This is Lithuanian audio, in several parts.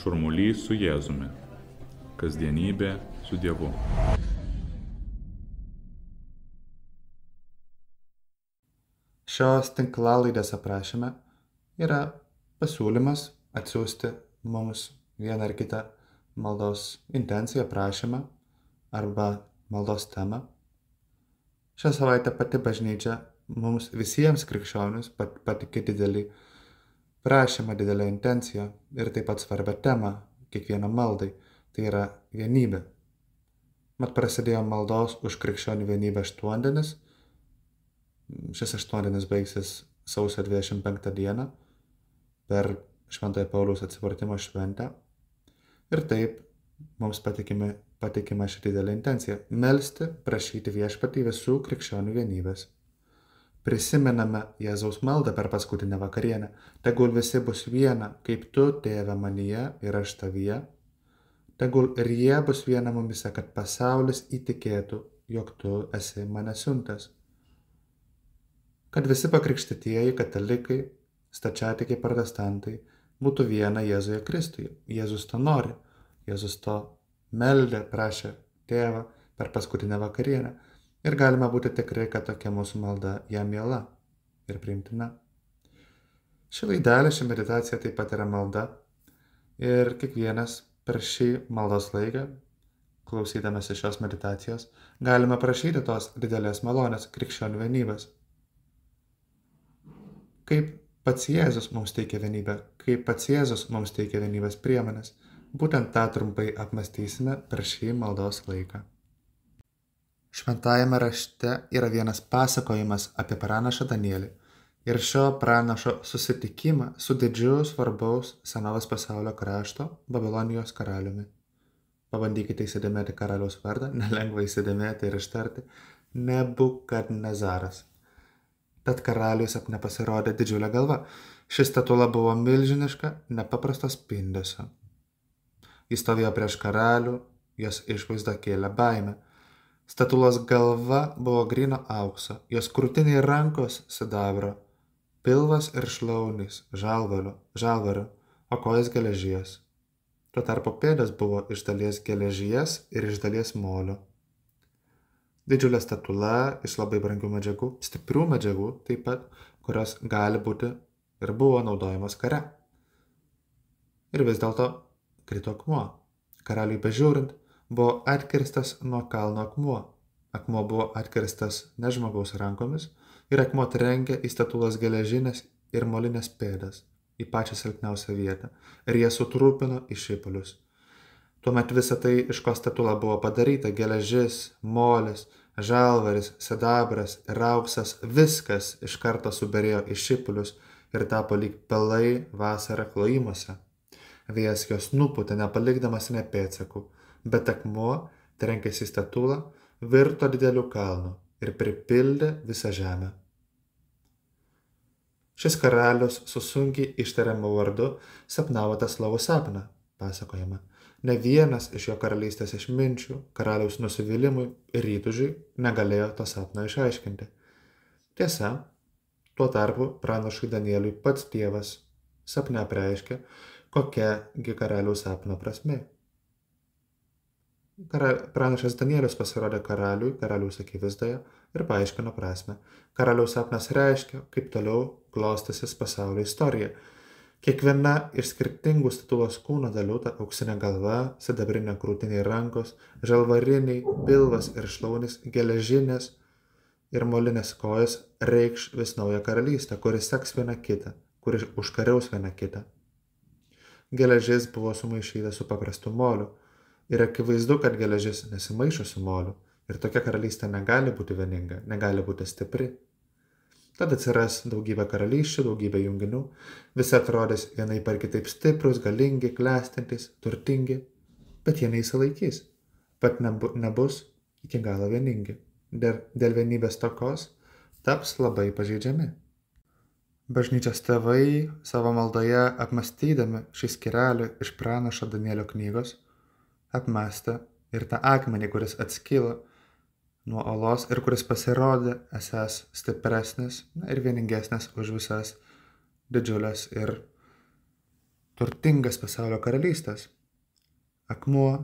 Šurmulys su Jėzumi. Kasdienybė su Dievu. Šios tinklalaidės aprašyme yra pasiūlymas atsiųsti mums vieną ar kitą maldos intenciją, prašymą arba maldos temą. Šią savaitę pati bažnyčia mums visiems krikščionims patikė didelį prašymą, didelę intenciją ir taip pat svarbią temą kiekvienam maldai, tai yra vienybė. Mat prasidėjo maldos už krikščionių vienybę aštuondienis. Šis aštuondienis baigsis sausio 25 dieną per Šventojo Pauliaus atsivertimo šventę. Ir taip mums patikima ši didelė intencija – melsti, prašyti viešpatį visų krikščionių vienybės. Prisimename Jėzaus maldą per paskutinę vakarienę. Tegul visi bus viena, kaip tu, Tėve, manyje ir aš tavyje. Tegul ir jie bus viena mumise, kad pasaulis įtikėtų, jog tu esi mane siuntęs. Kad visi pakrikštytieji, katalikai, stačiatikiai, protestantai būtų viena Jėzuje Kristuje. Jėzus to nori. Jėzus to meldė, prašė Tėvą per paskutinę vakarienę. Ir galime būti tikrai, kad tokia mūsų malda jam miela ir priimtina. Ši laidelė, ši meditacija taip pat yra malda. Ir kiekvienas per šį maldos laiką, klausydamasi šios meditacijos, galime prašyti tos didelės malonės krikščionių vienybės. Kaip pats Jėzus mums teikia vienybę, kaip pats Jėzus mums teikia vienybės priemonės, būtent tą trumpai apmąstysime per šį maldos laiką. Šventajame rašte yra vienas pasakojimas apie pranašą Danielį ir šio pranašo susitikimą su didžiu svarbaus senovės pasaulio krašto Babilonijos karaliumi. Pabandykite įsidėmėti karaliaus vardą, nelengva įsidėmėti ir ištarti – Nebukadnezaras. Tad karaliui sapne pasirodė didžiulė galva. Ši statula buvo milžiniška, nepaprasto spindesio. Jis stovėjo prieš karalių, jos išvaizda kėlė baimę. Statulos galva buvo gryno aukso, jos krūtiniai rankos sidabro, pilvas ir šlaunys žalvario, o kojas geležies. Tuo tarpu pėdos buvo iš dalies geležies ir iš dalies molio. Didžiulė statula iš labai brangių medžiagų, stiprių medžiagų taip pat, kurios gali būti ir buvo naudojamos kare. Ir vis dėlto krito akmuo. Karaliui bežiūrint, buvo atkirstas nuo kalno akmuo. Akmuo buvo atkirstas ne žmogaus rankomis ir akmuo trenkė į statulos geležinės ir molinės pėdas, į pačią silpniausią vietą, ir jie sutrupino į šipulius. Tuomet visa tai, iš ko statula buvo padaryta, geležis, molis, žalvaris, sidabras ir auksas, viskas iš karto subyrėjo į šipulius ir tapo lyg pelai vasarą klojimuose. Vėjas jos nupūtė, nepalikdamas nė pėdsakų. Bet akmuo, trenkęs į statulą, virto dideliu kalnu ir pripildė visą žemę. Šis karalius su sunkiai ištariamu vardu sapnavo tą slovų sapną, pasakojama. Ne vienas iš jo karalystės išminčių, karaliaus nusivylimui ir įtūžiui negalėjo to sapno išaiškinti. Tiesa, tuo tarpu pranašui Danieliui pats Dievas sapne apreiškė, kokiagi karaliaus sapno prasmė. Pranašas Danielius pasirodė karaliaus akivaizdoje ir paaiškino prasmę. Karaliaus sapnas reiškia, kaip toliau klostysis pasaulio istorija. Kiekviena iš skirtingų statulos kūno dalių, ta auksinė galva, sidabrinė krūtiniai rankos, žalvariniai, pilvas ir šlaunys, geležinės ir molinės kojas reikš vis naują karalystę, kuri seks vieną kitą, kuri užkariaus vieną kitą. Geležis buvo sumaišyta su paprastu moliu. Ir akivaizdu, kad geležis nesimaišo su moliu ir tokia karalystė negali būti vieninga, negali būti stipri. Tada atsiras daugybė karalysčių, daugybė junginių, visi atrodys vienaip ar kitaip stiprus, galingi, klestintys, turtingi, bet jie neįsilaikys, bet nebus iki galo vieningi. Dėl vienybės tokos taps labai pažeidžiami. Bažnyčios tėvai savo maldoje apmąstydami šį skyrelį iš pranašo Danielio knygos apmąstė ir tą akmenį, kuris atskilo nuo olos ir kuris pasirodė esąs stipresnis ir vieningesnis už visas didžiulės ir turtingas pasaulio karalystės. Akmuo,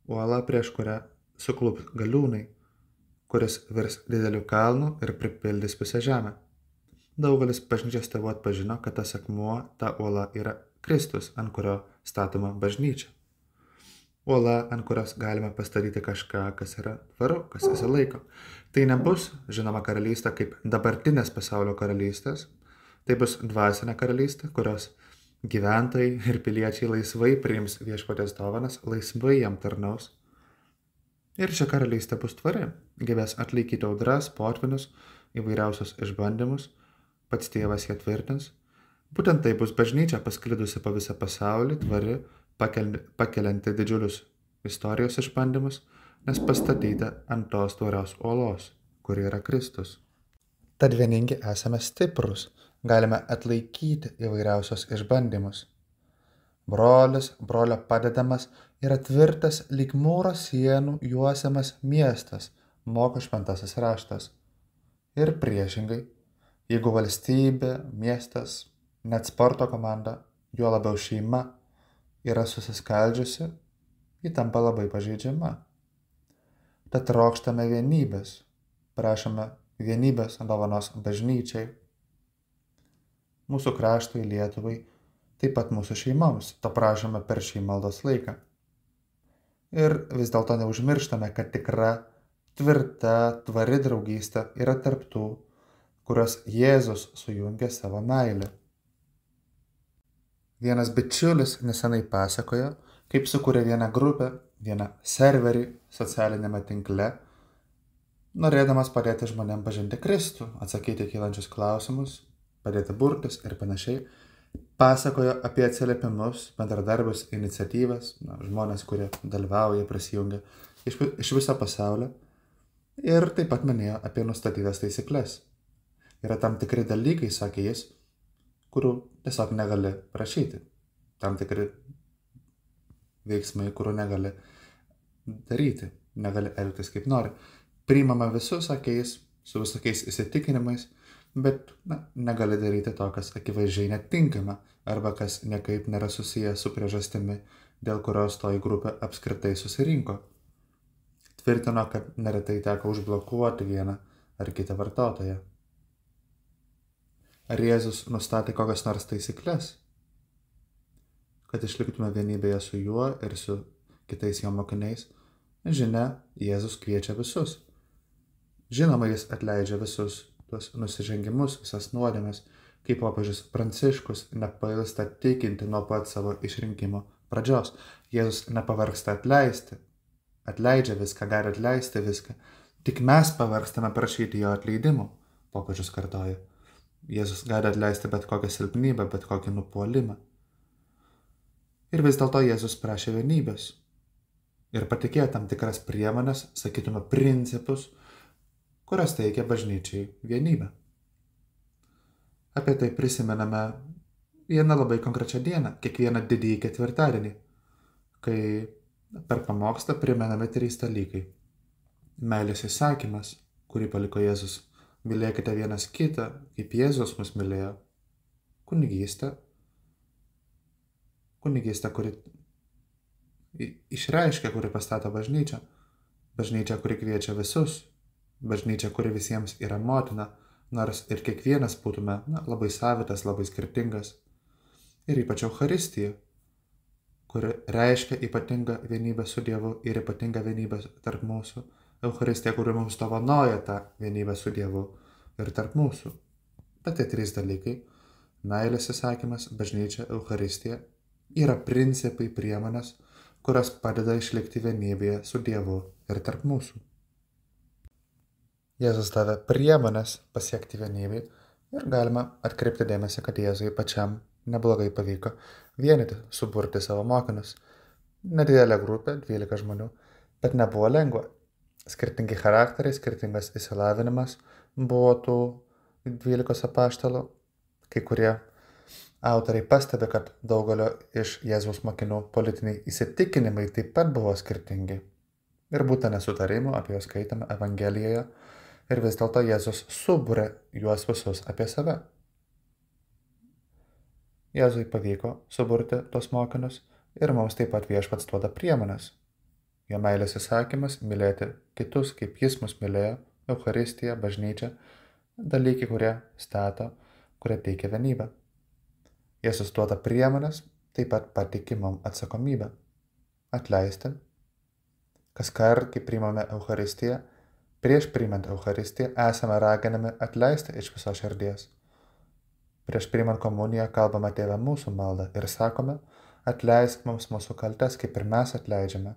uola, prieš kurią suklups galiūnai, kuris virs dideliu kalnu ir pripildys visą žemę. Daugelis bažnyčios tėvų atpažino, kad tas akmuo, ta uola yra Kristus, ant kurio statoma bažnyčia. Uola, ant kurios galime pastatyti kažką, kas yra tvaru, kas išsilaiko. Tai nebus, žinoma, karalystė kaip dabartinės pasaulio karalystės. Tai bus dvasinė karalystė, kurios gyventojai ir piliečiai laisvai priims viešpaties dovanas, laisvai jam tarnaus. Ir ši karalystė bus tvari, gebės atlaikyti audras, potvinius, įvairiausius išbandymus, pats Tėvas ją tvirtins. Būtent tai bus bažnyčia pasklidusi po visą pasaulį, tvari, pakelianti didžiulius istorijos išbandymus, nes pastatyta ant tos tvarios uolos, kuri yra Kristus. Tad vieningi esame stiprus, galime atlaikyti įvairiausios išbandymus. Brolis, brolio padedamas yra tvirtas lyg mūro sienų juosiamas miestas, moko šventasis raštas. Ir priešingai, jeigu valstybė, miestas, net sporto komanda, juo labiau šeima, yra susiskaldžiusi, ji tampa labai pažeidžiama. Tad trokštame vienybės, prašome vienybės dovanos bažnyčiai, mūsų kraštui, Lietuvai, taip pat mūsų šeimoms, to prašome per šį maldos laiką. Ir vis dėlto neužmirštame, kad tikra, tvirta, tvari draugystė yra tarp tų, kurios Jėzus sujungė savo meilę. Vienas bičiulis nesenai pasakojo, kaip sukūrė vieną grupę, vieną serverį socialinėme tinkle, norėdamas padėti žmonėms pažinti Kristų, atsakyti kylančius klausimus, padėti burtis ir panašiai. Pasakojo apie atsiliepimus, bendradarbius, iniciatyvas, žmonės, kurie dalyvauja, prisijungia iš viso pasaulio. Ir taip pat minėjo apie nustatytas taisyklės. Yra tam tikri dalykai, sakė jis, kurių tiesiog negali prašyti. Tam tikri veiksmai, kurių negali daryti, negali elgtis kaip nori. Priimama visus, sakė jis, su visokiais įsitikinimais, bet negali daryti to, kas akivaizdžiai netinkama arba kas niekaip nėra susijęs su priežastimi, dėl kurios toji grupė apskritai susirinko. Tvirtino, kad neretai teko užblokuoti vieną ar kitą vartotoją. Ar Jėzus nustatė kokias nors taisyklės, kad išliktume vienybėje su juo ir su kitais jo mokiniais? Žinia, Jėzus kviečia visus. Žinoma, jis atleidžia visus tuos nusižengimus, visas nuodėmes, kaip popiežius Pranciškus nepailsta tikinti nuo pat savo išrinkimo pradžios. Jėzus nepavargsta atleisti, atleidžia viską, gali atleisti viską. Tik mes pavargstame prašyti jo atleidimo, popiežius kartoja. Jėzus gali atleisti bet kokią silpnybę, bet kokį nupuolimą. Ir vis dėlto Jėzus prašė vienybės. Ir patikėjo tam tikras priemonės, sakytume, principus, kurios teikia bažnyčiai vienybę. Apie tai prisimename vieną labai konkrečią dieną, kiekvieną didįjį ketvirtadienį, kai per pamokslą primenami 3 dalykai. Meilės įsakymas, kurį paliko Jėzus. Mylėkite vienas kitą, kaip Jėzus mus mylėjo. Kunigystė, kuri išreiškia, kuri pastato bažnyčią. Bažnyčia, kuri kviečia visus. Bažnyčia, kuri visiems yra motina, nors ir kiekvienas būtume labai savitas, labai skirtingas. Ir ypač Eucharistija, kuri reiškia ypatingą vienybę su Dievu ir ypatingą vienybę tarp mūsų. Eucharistija, kuri mums dovanoja tą vienybę su Dievu ir tarp mūsų. Bet tai 3 dalykai - meilės įsakymas, bažnyčia, Eucharistija - yra principai, priemonės, kurios padeda išlikti vienybėje su Dievu ir tarp mūsų. Jėzus davė priemonės pasiekti vienybei ir galima atkreipti dėmesį, kad Jėzui pačiam neblogai pavyko vienyti, suburti savo mokinius. Nedidelė grupė, 12 žmonių, bet nebuvo lengva. Skirtingi charakteriai, skirtingas išsilavinimas buvo tų 12 apaštalų. Kai kurie autoriai pastebi, kad daugelio iš Jėzaus mokinių politiniai įsitikinimai taip pat buvo skirtingi. Ir būta nesutarimų, apie juos skaitome Evangelijoje. Ir vis dėlto Jėzus subūrė juos visus apie save. Jėzui pavyko suburti tos mokinius ir mums taip pat Viešpats duoda priemonės. Jo meilės įsakymas - mylėti kitus, kaip jis mus mylėjo, Eucharistija, bažnyčia, dalykai, kurie stato, kurie teikia vienybę. Jėzus duoda priemonės, taip pat patikė mums atsakomybę - atleisti. Kaskart, kai priimame Eucharistiją, prieš priimant Eucharistiją esame raginami atleisti iš viso širdies. Prieš priimant komuniją kalbame Tėve mūsų maldą ir sakome, atleisk mums mūsų kaltes, kaip ir mes atleidžiame.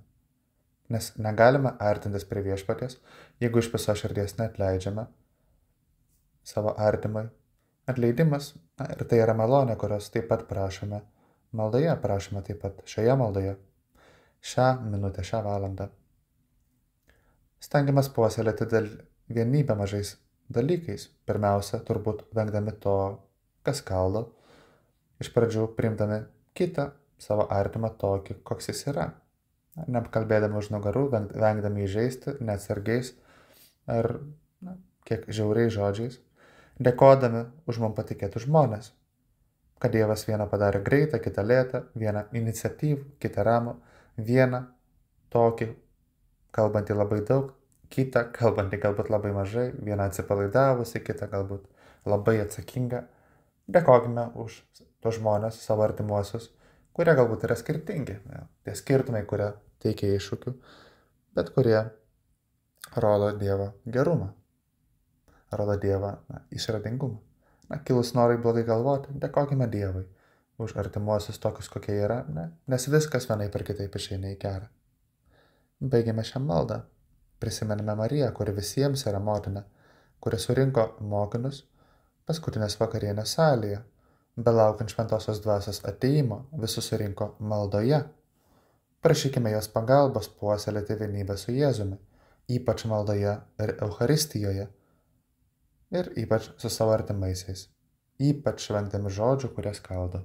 Nes negalime artintis prie Viešpaties, jeigu iš viso širdies neatleidžiame savo artimui. Atleidimas, ir tai yra malonė, kurios taip pat prašome. Maldoje prašome taip pat, šioje maldoje, šią minutę, šią valandą. Stengiamės puoselėti vienybę mažais dalykais. Pirmiausia, turbūt vengdami to, kas skaldo. Iš pradžių priimdami kitą, savo artimą tokį, koks jis yra. Neapkalbėdami už nugarų, vengdami įžeisti, neatsargiais ar kiek žiauriais žodžiais. Dėkodami už mums patikėtų žmonės. Kad Dievas vieną padarė greitą, kitą lėtą, vieną iniciatyvų, kitą ramų, vieną tokį, kalbantį labai daug, kitą kalbantį galbūt labai mažai, vieną atsipalaidavusi, kitą galbūt labai atsakingą. Dėkokime už tos žmonės, savo artimuosius, kurie galbūt yra skirtingi. Tie skirtumai, kurie teikia iššūkių, bet kurie rodo Dievo gerumą, rodo Dievo išradingumą. Kilus norai blogai galvoti, dėkokime Dievui už artimuosius tokius, kokie yra, nes viskas vienaip ir kitaip išeina į gerą. Baigėme šią maldą. Prisimenime Mariją, kuri visiems yra motina, kuri surinko mokinius paskutinės vakarienės salėje. Belaukiant šventosios dvasios ateimo, visus surinko maldoje. Prašykime jos pagalbos puoselėti vienybę su Jėzumi, ypač maldoje ir Eucharistijoje, ir ypač su savo artimaisiais, ypač vengdami žodžių, kurie skaldo.